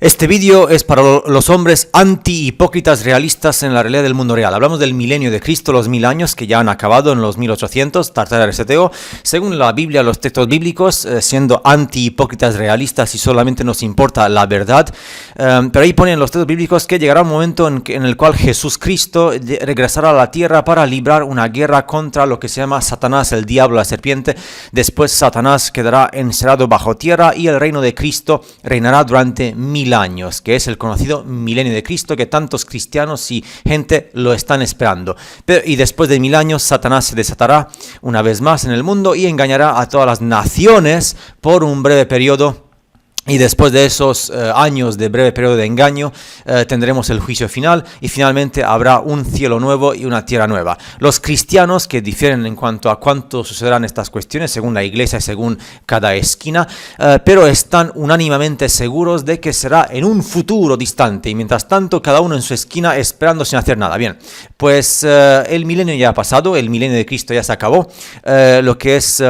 Este vídeo es para los hombres anti-hipócritas realistas en la realidad del mundo real. Hablamos del milenio de Cristo, los 1000 años que ya han acabado en los 1800, Tartara Reseteo. Según la Biblia, los textos bíblicos, siendo anti-hipócritas realistas y solamente nos importa la verdad. Pero ahí ponen los textos bíblicos que llegará un momento en el cual Jesús Cristo regresará a la tierra para librar una guerra contra lo que se llama Satanás, el diablo, la serpiente. Después Satanás quedará encerrado bajo tierra y el reino de Cristo reinará durante 1000 años, que es el conocido milenio de Cristo, que tantos cristianos y gente lo están esperando. Y después de 1000 años, Satanás se desatará una vez más en el mundo y engañará a todas las naciones por un breve periodo. Y después de esos años de breve periodo de engaño, tendremos el juicio final y finalmente habrá un cielo nuevo y una tierra nueva. Los cristianos, que difieren en cuanto a cuánto sucederán estas cuestiones, según la iglesia y según cada esquina, pero están unánimemente seguros de que será en un futuro distante. Y mientras tanto, cada uno en su esquina esperando sin hacer nada. Bien, pues el milenio ya ha pasado, el milenio de Cristo ya se acabó. Lo que es...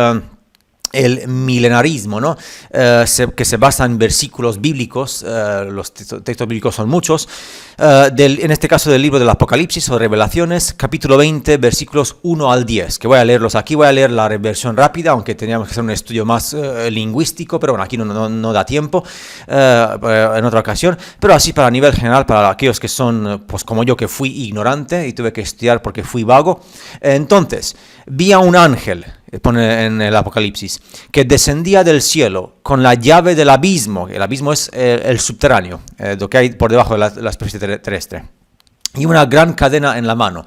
el milenarismo, ¿no? Que se basa en versículos bíblicos, los textos bíblicos son muchos, en este caso del libro del Apocalipsis o Revelaciones, capítulo 20, versículos 1 al 10, que voy a leerlos aquí, voy a leer la versión rápida, aunque teníamos que hacer un estudio más lingüístico, pero bueno, aquí no da tiempo, en otra ocasión, pero así para nivel general, para aquellos que son, pues como yo, que fui ignorante y tuve que estudiar porque fui vago. Entonces, vi a un ángel, pone en el Apocalipsis, que descendía del cielo con la llave del abismo. El abismo es el subterráneo, lo que hay por debajo de la superficie terrestre, y una gran cadena en la mano.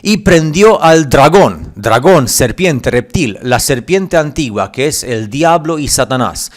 Y prendió al dragón, serpiente, reptil, la serpiente antigua, que es el diablo y Satanás,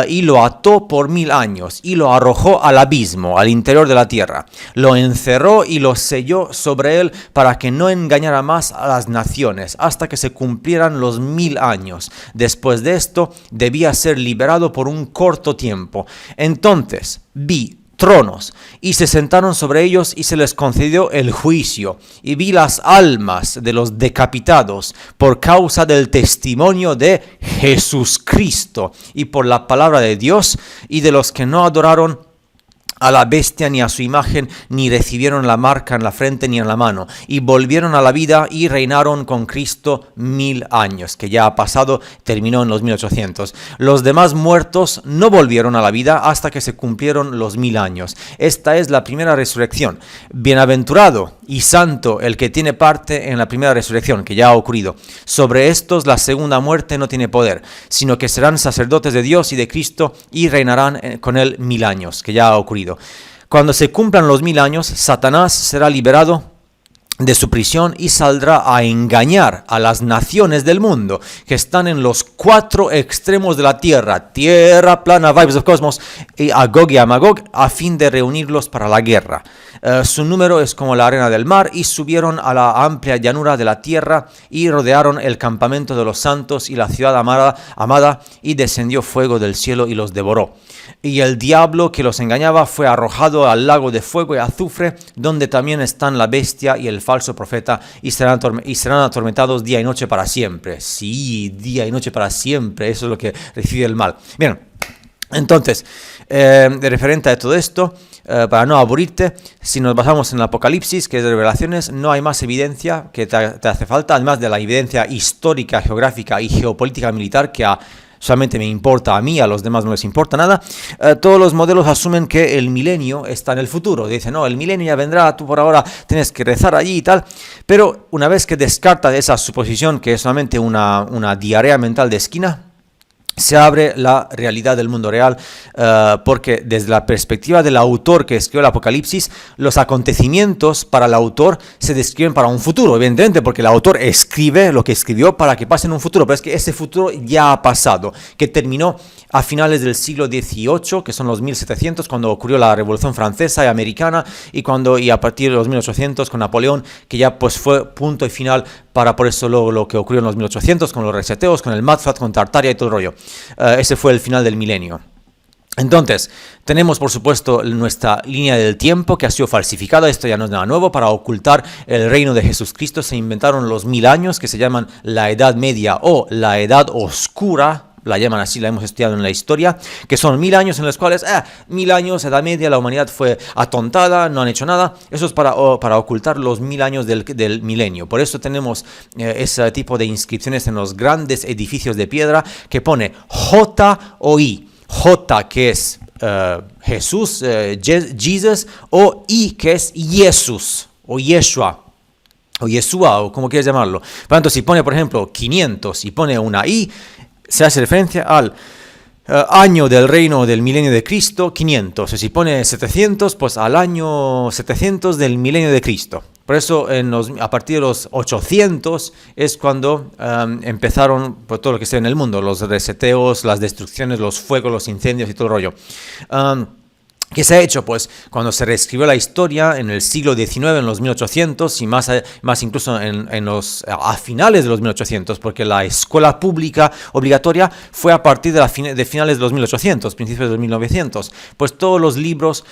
y lo ató por 1000 años, y lo arrojó al abismo, al interior de la tierra. Lo encerró y lo selló sobre él para que no engañara más a las naciones, hasta que se cumplieran los 1000 años. Después de esto, debía ser liberado por un corto tiempo. Entonces vi tronos, y se sentaron sobre ellos, y se les concedió el juicio. Y vi las almas de los decapitados por causa del testimonio de Jesucristo y por la palabra de Dios, y de los que no adoraron a la bestia ni a su imagen, ni recibieron la marca en la frente ni en la mano, y volvieron a la vida y reinaron con Cristo 1000 años, que ya ha pasado, terminó en los 1800. Los demás muertos no volvieron a la vida hasta que se cumplieron los 1000 años. Esta es la primera resurrección. Bienaventurado y santo el que tiene parte en la primera resurrección, que ya ha ocurrido. Sobre estos la segunda muerte no tiene poder, sino que serán sacerdotes de Dios y de Cristo y reinarán con él 1000 años, que ya ha ocurrido. Cuando se cumplan los 1000 años, Satanás será liberado de su prisión y saldrá a engañar a las naciones del mundo que están en los 4 extremos de la tierra, tierra plana, vibes of cosmos, y a Gog y a Magog, a fin de reunirlos para la guerra. Su número es como la arena del mar, y subieron a la amplia llanura de la tierra y rodearon el campamento de los santos y la ciudad amada, y descendió fuego del cielo y los devoró. Y el diablo que los engañaba fue arrojado al lago de fuego y azufre, donde también están la bestia y el falso profeta, y serán atormentados día y noche para siempre. Sí, día y noche para siempre, eso es lo que recibe el mal. Bien, entonces, referente a todo esto, para no aburrirte, si nos basamos en el Apocalipsis, que es de Revelaciones, no hay más evidencia que te hace falta, además de la evidencia histórica, geográfica y geopolítica militar que solamente me importa a mí, a los demás no les importa nada. Todos los modelos asumen que el milenio está en el futuro. Dicen, no, el milenio ya vendrá, tú por ahora tienes que rezar allí y tal. Pero una vez que descartas esa suposición, que es solamente una diarrea mental de esquina, se abre la realidad del mundo real, porque desde la perspectiva del autor que escribió el Apocalipsis, los acontecimientos para el autor se describen para un futuro, evidentemente, porque el autor escribe lo que escribió para que pase en un futuro, pero es que ese futuro ya ha pasado, que terminó a finales del siglo XVIII, que son los 1700, cuando ocurrió la Revolución Francesa y Americana, y a partir de los 1800 con Napoleón, que ya pues fue punto y final para por eso lo que ocurrió en los 1800, con los reseteos, con el Matzfat, con Tartaria y todo el rollo. Ese fue el final del milenio. Entonces, tenemos por supuesto nuestra línea del tiempo que ha sido falsificada. Esto ya no es nada nuevo. Para ocultar el reino de Jesucristo se inventaron los 1000 años, que se llaman la Edad Media o la Edad Oscura, la llaman así, la hemos estudiado en la historia, que son 1000 años en los cuales, 1000 años, Edad Media, la humanidad fue atontada, no han hecho nada. Eso es para ocultar los 1000 años del milenio. Por eso tenemos ese tipo de inscripciones en los grandes edificios de piedra que pone J o I. J, que es Jesús, Jesus, o I, que es Jesús, o Yeshua, o Yeshua, o como quieras llamarlo. Por lo tanto, si pone, por ejemplo, 500 y pone una I, se hace referencia al año del reino del milenio de Cristo, 500. Si pone 700, pues al año 700 del milenio de Cristo. Por eso a partir de los 800 es cuando empezaron pues, todo lo que sea en el mundo, los reseteos, las destrucciones, los fuegos, los incendios y todo el rollo. ¿Qué se ha hecho? Pues cuando se reescribió la historia en el siglo XIX, en los 1800 y más incluso a finales de los 1800, porque la escuela pública obligatoria fue a partir de finales de los 1800, principios de los 1900. Pues todos los libros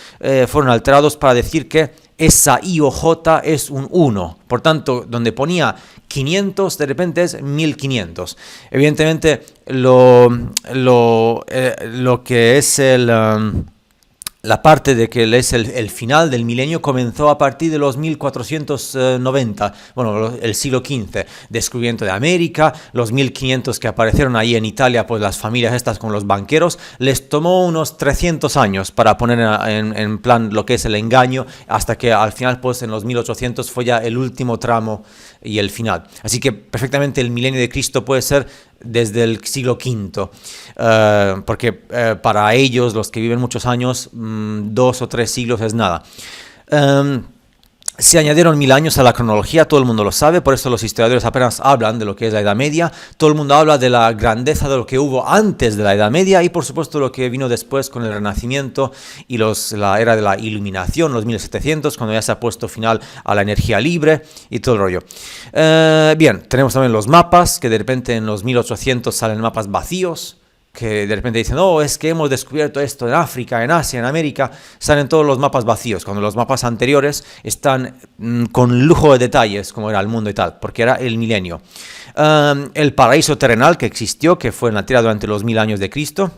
fueron alterados para decir que esa I o J es un 1. Por tanto, donde ponía 500, de repente es 1500. Evidentemente, lo que es la parte de que es el final del milenio comenzó a partir de los 1490, bueno, el siglo XV, descubrimiento de América, los 1500 que aparecieron ahí en Italia, pues las familias estas con los banqueros, les tomó unos 300 años para poner en plan lo que es el engaño, hasta que al final, pues en los 1800 fue ya el último tramo y el final. Así que perfectamente el milenio de Cristo puede ser desde el siglo V, porque para ellos, los que viven muchos años, 2 o 3 siglos es nada. Se añadieron 1000 años a la cronología, todo el mundo lo sabe, por eso los historiadores apenas hablan de lo que es la Edad Media. Todo el mundo habla de la grandeza de lo que hubo antes de la Edad Media y por supuesto lo que vino después con el Renacimiento y la era de la Iluminación, los 1700, cuando ya se ha puesto final a la energía libre y todo el rollo. Bien, tenemos también los mapas, que de repente en los 1800 salen mapas vacíos, que de repente dicen, es que hemos descubierto esto en África, en Asia, en América, salen todos los mapas vacíos, cuando los mapas anteriores están con lujo de detalles, como era el mundo y tal, porque era el milenio. El paraíso terrenal que existió, que fue en la tierra durante los 1000 años de Cristo,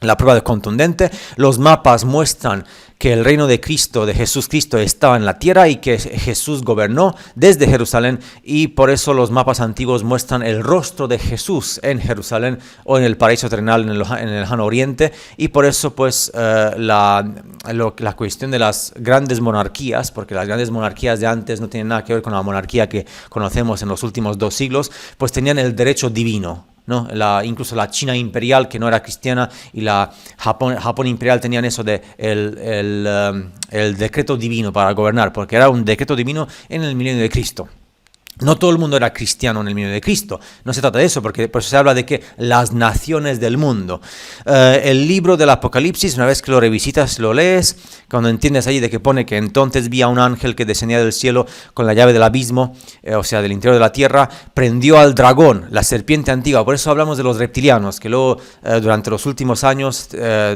la prueba de contundente, los mapas muestran que el reino de Cristo, de Jesús Cristo, estaba en la tierra y que Jesús gobernó desde Jerusalén, y por eso los mapas antiguos muestran el rostro de Jesús en Jerusalén o en el paraíso terrenal en el lejano oriente, y por eso pues la cuestión de las grandes monarquías, porque las grandes monarquías de antes no tienen nada que ver con la monarquía que conocemos en los últimos 2 siglos, pues tenían el derecho divino, ¿no? Incluso la China imperial, que no era cristiana, y la Japón imperial tenían eso de el decreto divino para gobernar, porque era un decreto divino en el milenio de Cristo. No todo el mundo era cristiano en el milenio de Cristo. No se trata de eso, porque por eso se habla de que las naciones del mundo. El libro del Apocalipsis, una vez que lo revisitas, lo lees, cuando entiendes ahí de que pone que entonces vi a un ángel que descendía del cielo con la llave del abismo, o sea, del interior de la tierra, prendió al dragón, la serpiente antigua. Por eso hablamos de los reptilianos, que luego durante los últimos años,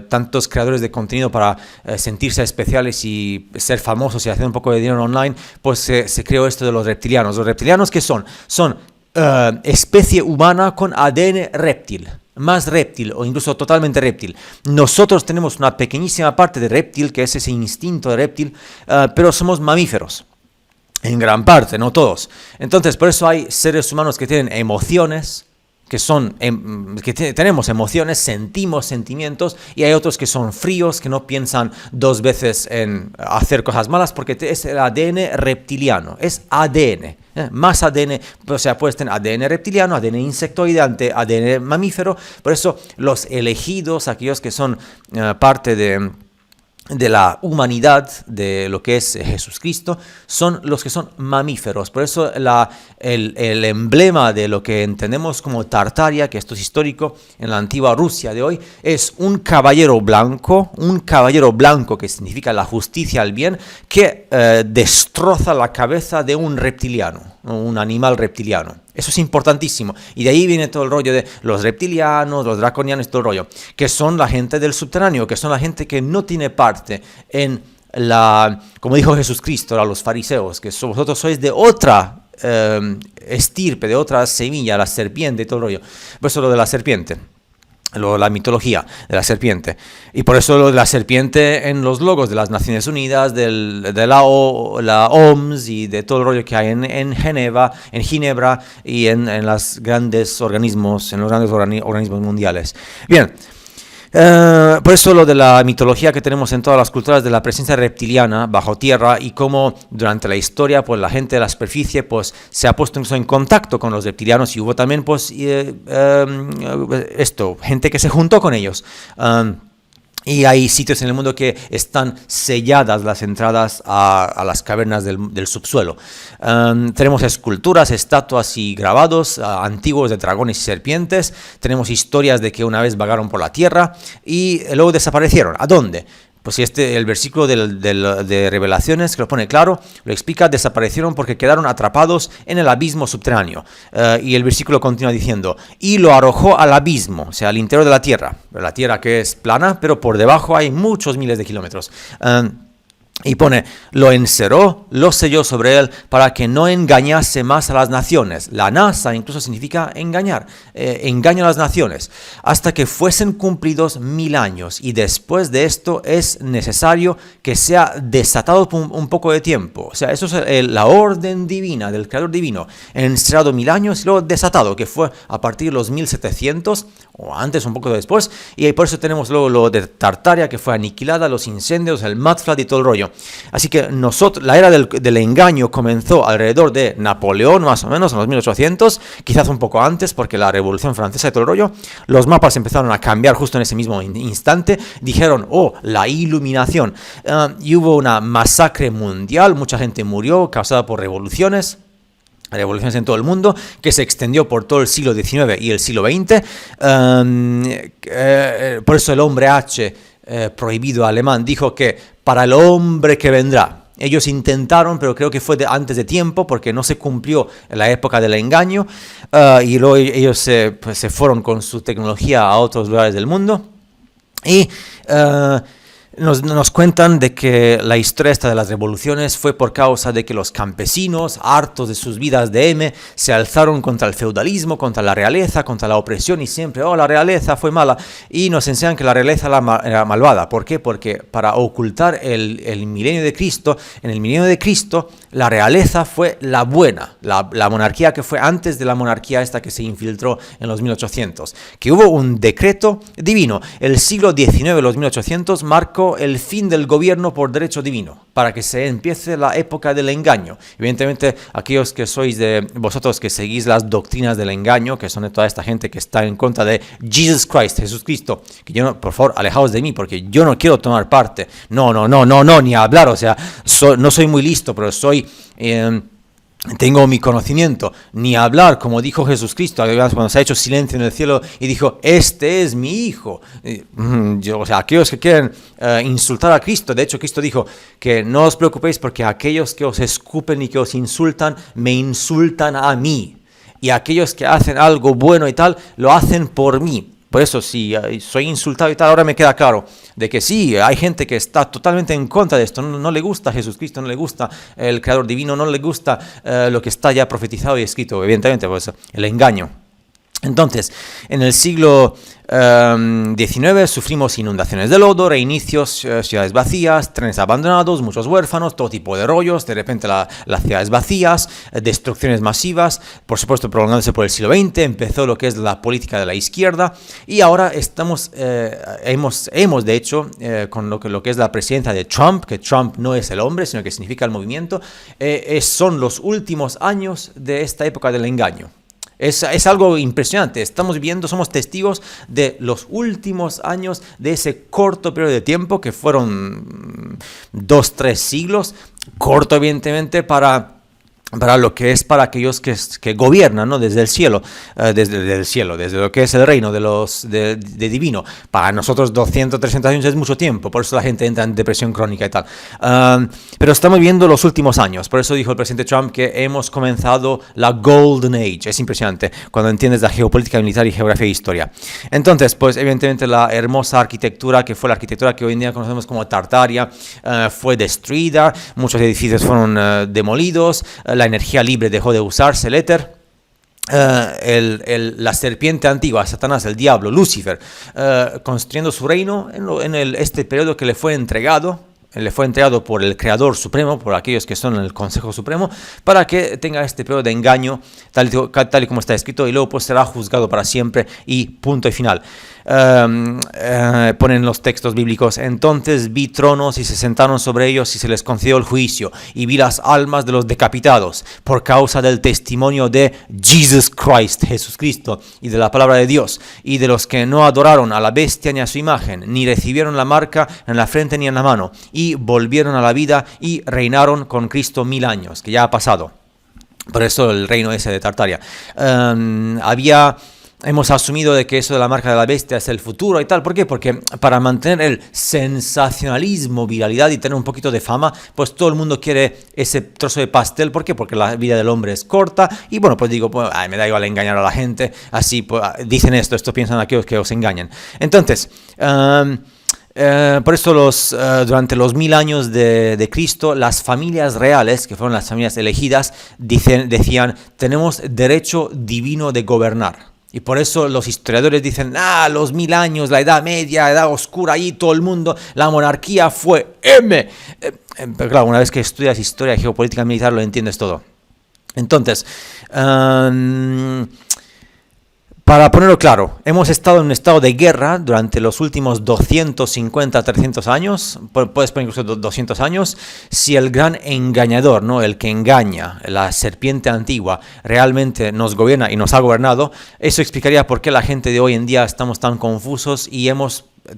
tantos creadores de contenido para sentirse especiales y ser famosos y hacer un poco de dinero online, pues se creó esto de los reptilianos. Los reptilianos, ¿qué son? Son especie humana con ADN reptil, más reptil o incluso totalmente reptil. Nosotros tenemos una pequeñísima parte de reptil, que es ese instinto de reptil, pero somos mamíferos. En gran parte, no todos. Entonces, por eso hay seres humanos que tienen emociones, tenemos emociones, sentimos sentimientos, y hay otros que son fríos, que no piensan 2 veces en hacer cosas malas, porque es el ADN reptiliano, es ADN, más ADN, o sea, puedes tener ADN reptiliano, ADN insectoide, ADN mamífero. Por eso los elegidos, aquellos que son parte de la humanidad, de lo que es Jesucristo, son los que son mamíferos. Por eso el emblema de lo que entendemos como Tartaria, que esto es histórico, en la antigua Rusia de hoy, es un caballero blanco que significa la justicia, el bien, que destroza la cabeza de un reptiliano, un animal reptiliano. Eso es importantísimo. Y de ahí viene todo el rollo de los reptilianos, los draconianos y todo el rollo, que son la gente del subterráneo, que son la gente que no tiene parte en como dijo Jesucristo a los fariseos, que vosotros sois de otra estirpe, de otra semilla, la serpiente y todo el rollo. Por eso lo de la serpiente. la mitología de la serpiente. Y por eso lo de la serpiente en los logos de las Naciones Unidas, de la OMS y de todo el rollo que hay en Ginebra y en los grandes organismos mundiales. Bien. Por eso lo de la mitología que tenemos en todas las culturas de la presencia reptiliana bajo tierra y cómo durante la historia pues la gente de la superficie pues se ha puesto incluso en contacto con los reptilianos y hubo también pues gente que se juntó con ellos. Y hay sitios en el mundo que están selladas las entradas a las cavernas del subsuelo. Tenemos esculturas, estatuas y grabados antiguos de dragones y serpientes. Tenemos historias de que una vez vagaron por la tierra y luego desaparecieron. ¿A dónde? Pues el versículo de Revelaciones, que lo pone claro, lo explica, desaparecieron porque quedaron atrapados en el abismo subterráneo. Y el versículo continúa diciendo, y lo arrojó al abismo, o sea, al interior de la tierra que es plana, pero por debajo hay muchos miles de kilómetros. Y pone, lo encerró, lo selló sobre él para que no engañase más a las naciones. La NASA incluso significa engañar, engaño a las naciones, hasta que fuesen cumplidos 1000 años. Y después de esto es necesario que sea desatado por un poco de tiempo. O sea, eso es la orden divina del Creador divino, encerrado 1000 años y luego desatado, que fue a partir de los 1700 o antes, un poco después. Y por eso tenemos luego lo de Tartaria, que fue aniquilada, los incendios, el mudflood y todo el rollo. Así que la era del engaño comenzó alrededor de Napoleón, más o menos, en los 1800, quizás un poco antes, porque la Revolución Francesa y todo el rollo. Los mapas empezaron a cambiar justo en ese mismo instante. Dijeron, la iluminación. Y hubo una masacre mundial, mucha gente murió, causada por revoluciones en todo el mundo, que se extendió por todo el siglo XIX y el siglo XX. Por eso el hombre H, prohibido alemán, dijo que para el hombre que vendrá. Ellos intentaron, pero creo que fue antes de tiempo, porque no se cumplió la época del engaño, y luego ellos se fueron con su tecnología a otros lugares del mundo. Y nos cuentan de que la historia esta de las revoluciones fue por causa de que los campesinos, hartos de sus vidas de M, se alzaron contra el feudalismo, contra la realeza, contra la opresión y siempre, la realeza fue mala. Y nos enseñan que la realeza era malvada. ¿Por qué? Porque para ocultar el milenio de Cristo, en el milenio de Cristo, la realeza fue la buena, la monarquía que fue antes de la monarquía esta que se infiltró en los 1800. Que hubo un decreto divino. El siglo XIX, los 1800, marcó el fin del gobierno por derecho divino, para que se empiece la época del engaño. Evidentemente, aquellos que sois de vosotros que seguís las doctrinas del engaño, que son de toda esta gente que está en contra de Jesus Christ, Jesucristo, que yo no, por favor, alejaos de mí, porque yo no quiero tomar parte. No, ni hablar, o sea, no soy muy listo, pero tengo mi conocimiento, ni hablar, como dijo Jesucristo, cuando se ha hecho silencio en el cielo y dijo, este es mi hijo. Aquellos que quieren insultar a Cristo, de hecho Cristo dijo que no os preocupéis porque aquellos que os escupen y que os insultan, me insultan a mí. Y aquellos que hacen algo bueno y tal, lo hacen por mí. Por eso, si soy insultado y tal, ahora me queda claro de que sí, hay gente que está totalmente en contra de esto, no le gusta Jesucristo, no le gusta el Creador Divino, no le gusta lo que está ya profetizado y escrito, evidentemente, pues el engaño. Entonces, en el siglo XIX sufrimos inundaciones de lodo, reinicios, ciudades vacías, trenes abandonados, muchos huérfanos, todo tipo de rollos, de repente las ciudades vacías, destrucciones masivas, por supuesto prolongándose por el siglo XX, empezó lo que es la política de la izquierda y ahora hemos de hecho, con lo que es la presidencia de Trump, que Trump no es el hombre, sino que significa el movimiento, son los últimos años de esta época del engaño. Es algo impresionante, somos testigos de los últimos años de ese corto periodo de tiempo que fueron 2-3 siglos, corto evidentemente para lo que es para aquellos que gobiernan, ¿no? Desde el cielo, desde lo que es el reino de divino. Para nosotros 200, 300 años es mucho tiempo, por eso la gente entra en depresión crónica y tal. Pero estamos viendo los últimos años, por eso dijo el presidente Trump que hemos comenzado la Golden Age. Es impresionante cuando entiendes la geopolítica militar y geografía e historia. Entonces, pues evidentemente la hermosa arquitectura, que fue la arquitectura que hoy en día conocemos como Tartaria, fue destruida, muchos edificios fueron demolidos, la energía libre dejó de usarse, el éter, la serpiente antigua, Satanás, el diablo, Lucifer, construyendo su reino este periodo que le fue entregado por el Creador Supremo, por aquellos que son en el Consejo Supremo, para que tenga este periodo de engaño, tal y como está escrito, y luego pues será juzgado para siempre y punto y final. Ponen los textos bíblicos: entonces vi tronos y se sentaron sobre ellos y se les concedió el juicio, y vi las almas de los decapitados por causa del testimonio de Jesus Christ, Jesucristo, y de la palabra de Dios, y de los que no adoraron a la bestia ni a su imagen, ni recibieron la marca en la frente ni en la mano, y volvieron a la vida y reinaron con Cristo 1000 años, que ya ha pasado. Por eso el reino ese de Tartaria. Hemos asumido de que eso de la marca de la bestia es el futuro y tal. ¿Por qué? Porque para mantener el sensacionalismo, viralidad y tener un poquito de fama, pues todo el mundo quiere ese trozo de pastel. ¿Por qué? Porque la vida del hombre es corta. Y bueno, pues digo, pues, me da igual engañar a la gente. Así pues, dicen esto piensan aquellos que os engañan. Entonces, por eso durante los 1000 años de Cristo, las familias reales, que fueron las familias elegidas, decían, tenemos derecho divino de gobernar. Y por eso los historiadores dicen, los 1000 años, la Edad Media, la Edad Oscura, ahí todo el mundo, la monarquía fue M. Pero claro, una vez que estudias historia, geopolítica militar, lo entiendes todo. Entonces, para ponerlo claro, hemos estado en un estado de guerra durante los últimos 250, 300 años, puedes poner incluso 200 años, si el gran engañador, ¿no? El que engaña, la serpiente antigua, realmente nos gobierna y nos ha gobernado. Eso explicaría por qué la gente de hoy en día estamos tan confusos y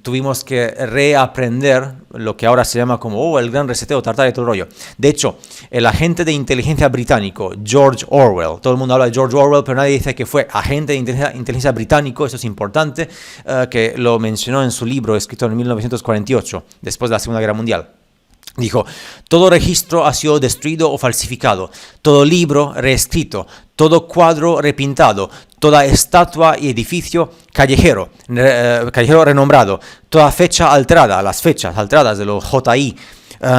tuvimos que reaprender lo que ahora se llama como el gran reseteo, Tartaria y todo el rollo. De hecho, el agente de inteligencia británico, George Orwell, todo el mundo habla de George Orwell, pero nadie dice que fue agente de inteligencia británico. Eso es importante, que lo mencionó en su libro escrito en 1948, después de la Segunda Guerra Mundial. Dijo, todo registro ha sido destruido o falsificado, todo libro reescrito, todo cuadro repintado, toda estatua y edificio callejero renombrado, toda fecha alterada, las fechas alteradas de los JI,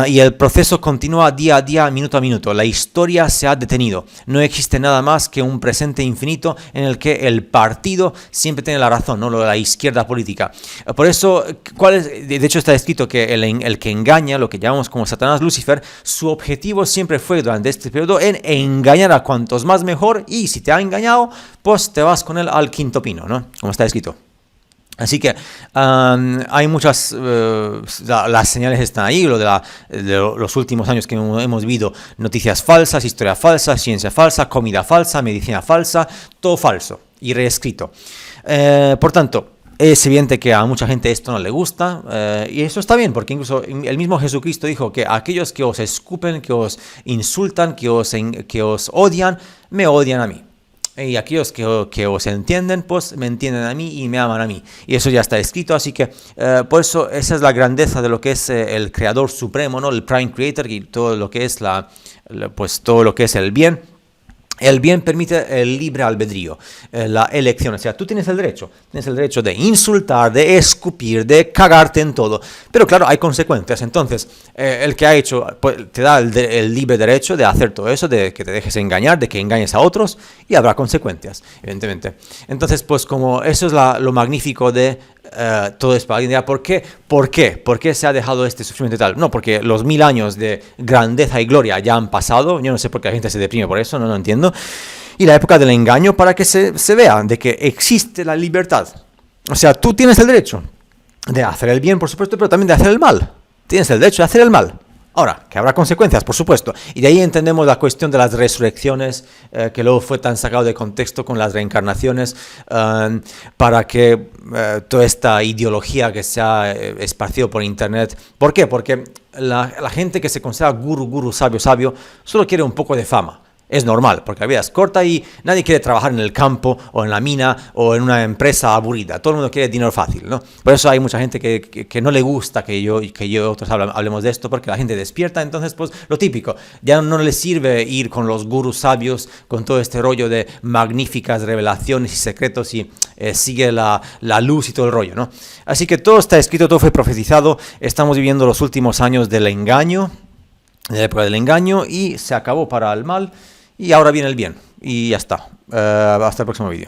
y el proceso continúa día a día, minuto a minuto. La historia se ha detenido. No existe nada más que un presente infinito en el que el partido siempre tiene la razón, no la izquierda política. Por eso, de hecho está escrito que el que engaña, lo que llamamos como Satanás, Lucifer, su objetivo siempre fue durante este periodo en engañar a cuantos más mejor, y si te ha engañado, pues te vas con él al quinto pino, ¿no? Como está escrito. Así que hay muchas, las señales están ahí, lo de los últimos años que hemos vivido, noticias falsas, historia falsa, ciencia falsa, comida falsa, medicina falsa, todo falso y reescrito. Por tanto, es evidente que a mucha gente esto no le gusta, y eso está bien, porque incluso el mismo Jesucristo dijo que aquellos que os escupen, que os insultan, que os odian, me odian a mí. Y aquellos que os entienden, pues me entienden a mí y me aman a mí. Y eso ya está escrito, así que por eso esa es la grandeza de lo que es el Creador Supremo, ¿no? El Prime Creator, y todo lo que es todo lo que es el bien. El bien permite el libre albedrío, la elección. O sea, tú tienes el derecho de insultar, de escupir, de cagarte en todo. Pero claro, hay consecuencias. Entonces, el que ha hecho, pues, te da el libre derecho de hacer todo eso, de que te dejes engañar, de que engañes a otros, y habrá consecuencias, evidentemente. Entonces, pues como eso es lo magnífico de todo es para alguien. ¿Por qué? ¿Por qué se ha dejado este sufrimiento y tal? No, porque los 1000 años de grandeza y gloria ya han pasado. Yo no sé por qué la gente se deprime por eso, no lo entiendo. Y la época del engaño, para que se vea de que existe la libertad. O sea, tú tienes el derecho de hacer el bien, por supuesto, pero también de hacer el mal. Tienes el derecho de hacer el mal. Ahora, que habrá consecuencias, por supuesto. Y de ahí entendemos la cuestión de las resurrecciones, que luego fue tan sacado de contexto con las reencarnaciones, para que toda esta ideología que se ha esparcido por internet. ¿Por qué? Porque la gente que se considera gurú, sabio, solo quiere un poco de fama. Es normal, porque la vida es corta y nadie quiere trabajar en el campo o en la mina o en una empresa aburrida. Todo el mundo quiere dinero fácil, ¿no? Por eso hay mucha gente que no le gusta que yo y otros hablemos de esto, porque la gente despierta. Entonces, pues lo típico, ya no les sirve ir con los gurús sabios, con todo este rollo de magníficas revelaciones y secretos, y sigue la luz y todo el rollo, ¿no? Así que todo está escrito, todo fue profetizado. Estamos viviendo los últimos años del engaño, de la época del engaño, y se acabó para el mal. Y ahora viene el bien. y ya está. Hasta el próximo vídeo.